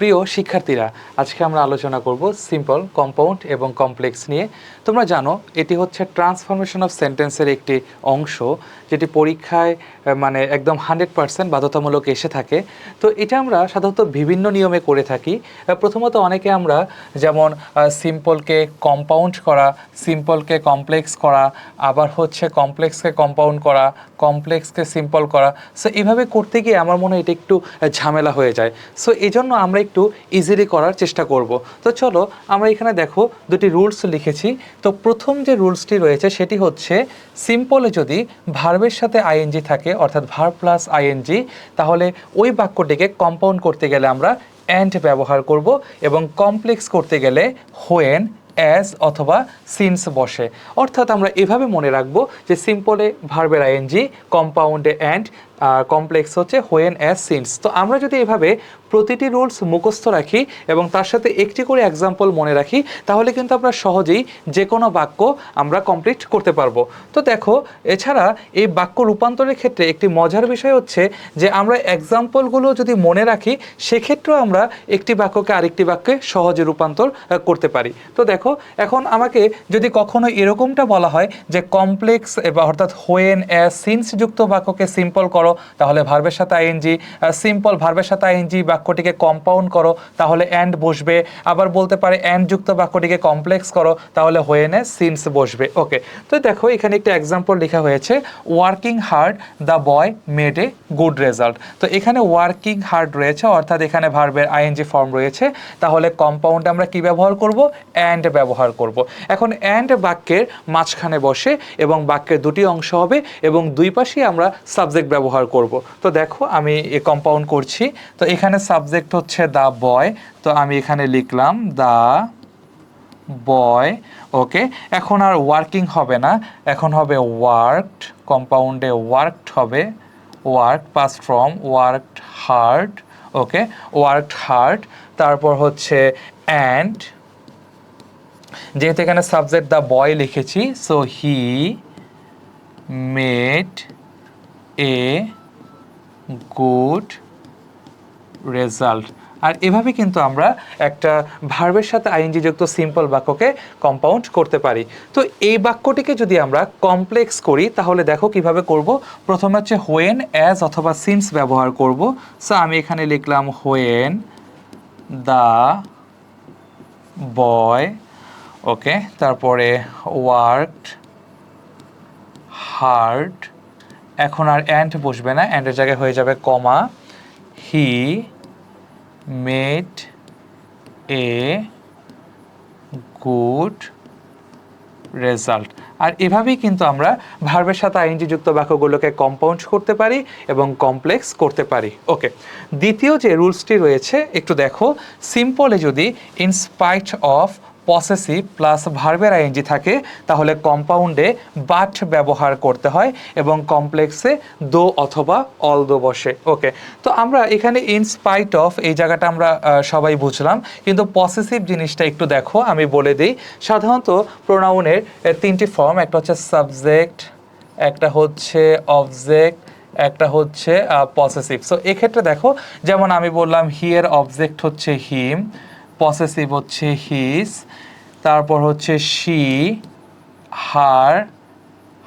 প্রিয় শিক্ষার্থীরা, আজকে আমরা আলোচনা করব সিম্পল, কম্পাউন্ড এবং কমপ্লেক্স নিয়ে। তোমরা জানো এটি হচ্ছে ট্রান্সফরমেশন অফ সেন্টেন্সের একটি অংশ, যেটি পরীক্ষায় মানে একদম 100% বাধ্যতামূলক এসে থাকে। তো এটা আমরা সাধারণত বিভিন্ন নিয়মে করে থাকি। প্রথমত অনেকে আমরা যেমন সিম্পলকে কম্পাউন্ড করা, সিম্পলকে কমপ্লেক্স করা, আবার হচ্ছে কমপ্লেক্সকে কম্পাউন্ড করা, কমপ্লেক্সকে সিম্পল করা। সো এইভাবে করতে গিয়ে আমার মনে হয় এটা একটু ঝামেলা হয়ে যায়। সো এই জন্য আমরা একটু ইজিলি করার চেষ্টা করব। তো চলো আমরা এখানে দেখো দুটি রুলস লিখেছি। তো প্রথম যে রুলসটি রয়েছে সেটি হচ্ছে সিম্পলে যদি ভার্বের সাথে আইএনজি থাকে, অর্থাৎ ভার্ব প্লাস আইএনজি, তাহলে ওই বাক্যটিকে কম্পাউন্ড করতে গেলে আমরা অ্যান্ড ব্যবহার করব, এবং কমপ্লেক্স করতে গেলে হোয়েন, অ্যাজ অথবা সিন্স বসে। অর্থাৎ আমরা এভাবে মনে রাখবো যে সিম্পলে ভার্বের আইএনজি, কম্পাউন্ডে অ্যান্ড, আর কমপ্লেক্স হচ্ছে হোয়েন, অ্যাজ, সিন্স। তো আমরা যদি এভাবে প্রতিটি রুলস মুখস্থ রাখি এবং তার সাথে একটি করে এক্সাম্পল মনে রাখি, তাহলে কিন্তু আমরা সহজেই যে কোনো বাক্য আমরা কমপ্লিট করতে পারবো। তো দেখো, এছাড়া এই বাক্য রূপান্তরের ক্ষেত্রে একটি মজার বিষয় হচ্ছে যে আমরা এক্সাম্পলগুলো যদি মনে রাখি, সেক্ষেত্রেও আমরা একটি বাক্যকে আরেকটি বাক্যে সহজে রূপান্তর করতে পারি। তো দেখো, এখন আমাকে যদি কখনো এরকমটা বলা হয় যে কমপ্লেক্স অর্থাৎ হোয়েন, অ্যাজ, সিন্স যুক্ত বাক্যকে সিম্পল করো, তাহলে ভার্বের সাথে আইএনজি, সিম্পল ভার্বের সাথে আইএনজি বাক্যটিকে কম্পাউন্ড করো, তাহলে অ্যান্ড বসবে। আবার বলতে পারে অ্যান্ড যুক্ত বাক্যটিকে কমপ্লেক্স করো, তাহলে হোয়েনে সিন্স বসবে। ওকে, তো দেখো এখানে একটা এক্সাম্পল লেখা হয়েছে, working hard the boy made a good result. তো এখানে ওয়ার্কিং হার্ড রয়েছে, অর্থাৎ এখানে ভার্বের আইএনজি ফর্ম রয়েছে, তাহলে কম্পাউন্ডে আমরা কি ব্যবহার করব? অ্যান্ড ব্যবহার করব। এখন অ্যান্ড বাক্যের মাঝখানে বসে এবং বাক্যের দুটি অংশ হবে এবং দুই পাশেই আমরা সাবজেক্ট ব্যবহার করব। তো দেখো আমি কম্পাউন্ড করছি। তো এখানে সাবজেক্ট হচ্ছে দ্য বয়, তো আমি এখানে লিখলাম দ্য বয়। ওকে, এখন আর ওয়ার্কিং হবে না, এখন হবে ওয়ার্কড। কম্পাউন্ডে ওয়ার্কড হবে, work past form, worked hard. Okay, worked hard. তারপর হচ্ছে অ্যান্ড, যেহেতু এখানে সাবজেক্ট দ্য বয় লিখেছি, so he made a good result. আর এভাবে কিন্তু আমরা একটা ভার্বের সাথে আইএনজি যুক্ত সিম্পল বাক্যকে কম্পাউন্ড করতে পারি। তো এই বাক্যটিকে যদি আমরা কমপ্লেক্স করি, তাহলে দেখো কিভাবে করব। প্রথমে হচ্ছে হোয়েন, অ্যাজ অথবা সিন্স ব্যবহার করব। সো আমি এখানে লিখলাম হোয়েন দ্য বয়, ওকে, তারপরে ওয়ার্কড হার্ড, এখন আর অ্যান্ড বসবে না, অ্যান্ডের জায়গায় হয়ে যাবে comma, he made a good result. আর এভাবেই কিন্তু আমরা ভার্বের সাথে আইএনজি যুক্ত বাক্যগুলোকে কম্পাউন্ড করতে পারি এবং কমপ্লেক্স করতে পারি। ওকে, দ্বিতীয় যে রুলসটি রয়েছে একটু দেখো, সিম্পলে যদি ইনস্পাইট অফ পসেসিভ প্লাস ভার্বের আইএনজি থাকে, তাহলে কম্পাউন্ডে বাট ব্যবহার করতে হয় এবং কমপ্লেক্সে দো অথবা অল দো বসে। ওকে, তো আমরা এখানে ইনস্পাইট অফ এই জায়গাটা আমরা সবাই বুঝলাম, কিন্তু পসেসিভ জিনিসটা একটু দেখো, আমি বলে দিই। সাধারণত প্রোনাউনের তিনটি ফর্ম, একটা হচ্ছে সাবজেক্ট, একটা হচ্ছে অবজেক্ট, একটা হচ্ছে পসেসিভ। সো এক্ষেত্রে দেখো, যেমন আমি বললাম হিয়ের অবজেক্ট হচ্ছে হিম, পসেসিভ হচ্ছে হিজ, তারপর হচ্ছে শি, হার,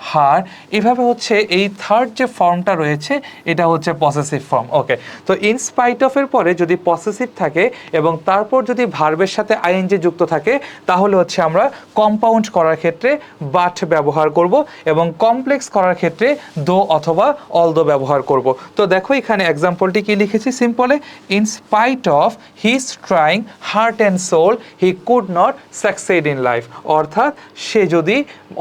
হার। এভাবে হচ্ছে এই থার্ড যে ফর্মটা রয়েছে এটা হচ্ছে পসেসিভ ফর্ম। ওকে, তো ইনস্পাইট অফ এর পরে যদি পসেসিভ থাকে এবং তারপর যদি ভার্বের সাথে আইএনজি যুক্ত থাকে, তাহলে হচ্ছে আমরা কম্পাউন্ড করার ক্ষেত্রে বাট ব্যবহার করব এবং কমপ্লেক্স করার ক্ষেত্রে দো অথবা অল দো ব্যবহার করব। তো দেখো এখানে এক্সাম্পলটি কি লিখেছি সিম্পলে, in spite of his trying heart and soul he could not succeed in life. অর্থাৎ সে যদি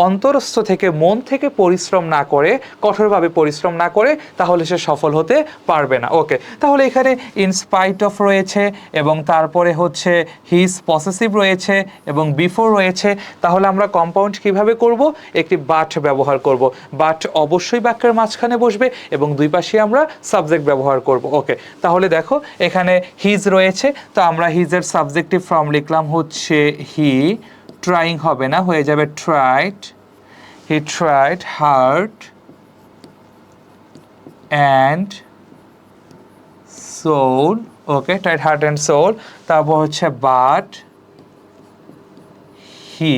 অন্তরস্থ থেকে, মন থেকে পরিশ্রম না করে, কঠোরভাবে পরিশ্রম না করে, তাহলে সে সফল হতে পারবে না। ওকে, তাহলে এখানে ইনস্পাইট অফ রয়েছে এবং তারপরে হচ্ছে হিজ পসেসিভ রয়েছে এবং বিফোর রয়েছে, তাহলে আমরা কম্পাউন্ড কিভাবে করব? একটি বাট ব্যবহার করব। বাট অবশ্যই বাক্যের মাঝখানে বসবে এবং দুই পাশে আমরা সাবজেক্ট ব্যবহার করব। ওকে, তাহলে দেখো এখানে হিজ রয়েছে, তো আমরা হিজের সাবজেক্টিভ ফর্ম লিখলাম হচ্ছে হি, ট্রাইং হবে না, হয়ে যাবে tried, he tried hard and soul okay, tried heart and soul. তারপর হচ্ছে but he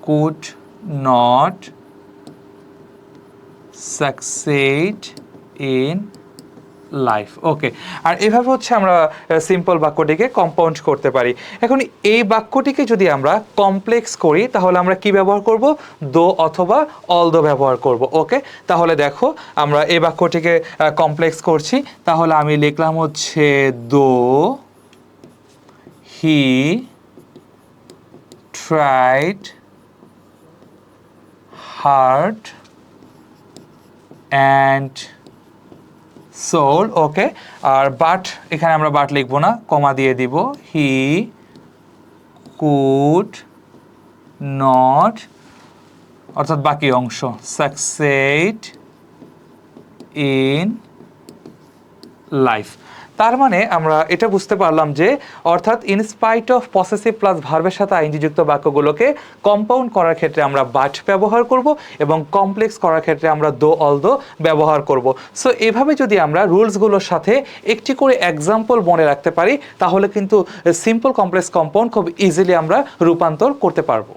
could not succeed in life. Okay, আর এভাবে হচ্ছে আমরা সিম্পল বাক্যটিকে কম্পাউন্ড করতে পারি। এখন এই বাক্যটিকে যদি আমরা কমপ্লেক্স করি তাহলে আমরা কি ব্যবহার করব? দো অথবা অল দো ব্যবহার করব। ওকে, তাহলে দেখো আমরা এই বাক্যটিকে কমপ্লেক্স করছি। তাহলে আমি লিখলাম হচ্ছে though he tried hard and soul. Okay, আর বাট এখানে আমরা বাট লিখবো না, কমা দিয়ে দিব। হি কুড নট, অর্থাৎ বাকি অংশ, সাকসেড ইন লাইফ। তার মানে আমরা এটা বুঝতে পারলাম যে অর্থাৎ ইনস্পাইট অফ পসেসিভ প্লাস ভার্বের সাথে আইএনজি যুক্ত বাক্যগুলোকে কম্পাউন্ড করার ক্ষেত্রে আমরা বাট ব্যবহার করব এবং কমপ্লেক্স করার ক্ষেত্রে আমরা দো অল দো ব্যবহার করব। সো এভাবে যদি আমরা রুলসগুলোর সাথে একটি করে এক্সাম্পল মনে রাখতে পারি তাহলে কিন্তু সিম্পল কমপ্লেক্স কম্পাউন্ড খুব ইজিলি আমরা রূপান্তর করতে পারবো।